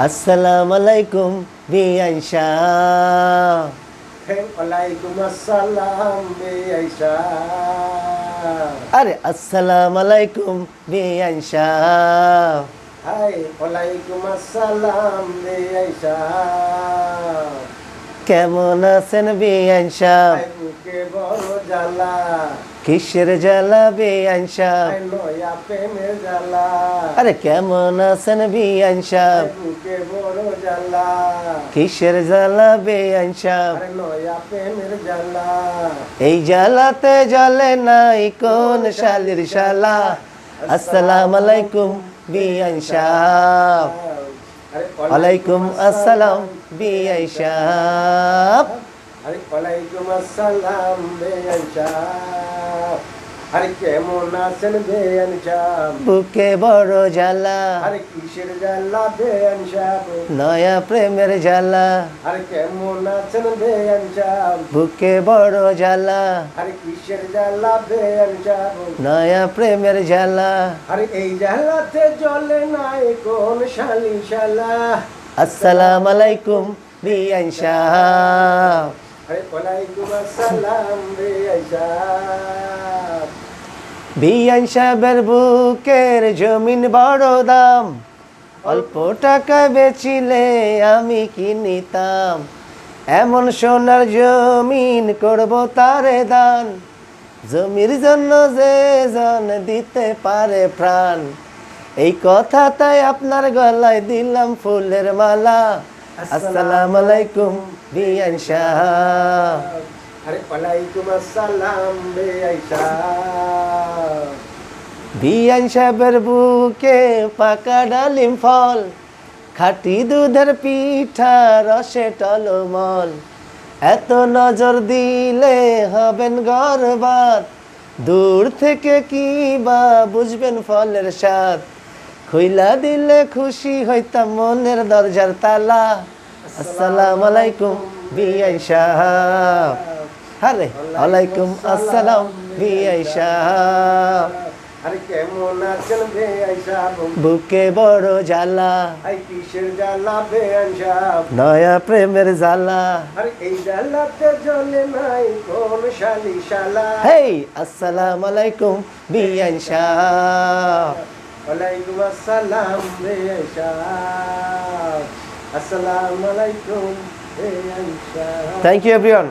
আসসালামু আলাইকুম বিআইন শাহ। ওয়ালাইকুম আসসালাম বেআইশা। আরে আসসালামু আলাইকুম বিআইন শাহ। হাই ওয়ালাইকুম আসসালাম বেআইশা। কেমন আছেন বিআইন শাহ? হাই বুকে বড় জ্বালা, কিসের জ্বালা বিআইন শাহ? হাই নয়া প্রেমের জ্বালা। আরে কেমন আছেন বিআইন শাহ? হাই বুকে বড় জ্বালা, কিসের জ্বালা বিআইন শাহ? আরে নয়া প্রেমের জ্বালা। এই জ্বালাতে জ্বলে নাই কোন শালির শালা। আসসালামু আলাইকুম বিআইন শাহ। আরে ওয়ালাইকুম আসসালাম বিআইন শাহ। আরে ওয়ালাইকুম আসসালাম বেআইশা। আরে কেমন আছেন বেআইশা? বুকে বড় জ্বালা, আরে কিসের জ্বালা বেআইশা? নয়া প্রেমের জ্বালা। আরে কেমন আছেন বেআইশা? বুকে বড় জ্বালা, আরে কিসের জ্বালা বেআইশা? নয়া প্রেমের জ্বালা। আরে এই জ্বালাতে জ্বলে নাই কোন শালি শালা। আসসালামু আলাইকুম বিআইন শাহ। আরে ওয়ালাইকুম আসসালাম বেআইশা। বিআইন সাহেবের বুকের জমিন বড় দাম, অল্প টাকা বেচিলে আমি কি নিতাম। এমন সোনার জমিন করব তারে দান, জমির জন্য যে জন দিতে পারে প্রাণ। এই কথা তাই আপনার গলায় দিলাম ফুলের মালা। আসসালামু আলাইকুম বিআইন শাহ। আরে ওয়ালাইকুম আসসালাম বেআইশা। বিআইন সাহেবের বুকে পাকা ডালিম ফল, খাঁটি দুধের পিঠা রসে টলমল। এত নজর দিলে হবেন গর্বাত, দূর থেকে কি বা বুঝবেন ফলের স্বাদ। খুইলা দিলে খুশি হইতাম মনের দরজার তালা। আসসালামু আলাইকুম বিআইন শাহ। আরে ওয়ালাইকুম আসসালাম বিআইন শাহ। আরে কেমন আছেন বেআইশা? বুকে বড় জ্বালা, আই কিসের জ্বালা বেআইশা? নয়া প্রেমের জ্বালা। আরে এই জ্বালাতে জ্বলে নাই কোন শালি শালা। হেই আসসালামু আলাইকুম বিআইন শাহ। ওয়ালাইকুম আসসালাম বেআইশা। আসসালামু আলাইকুম বেআইশা। Thank you everyone.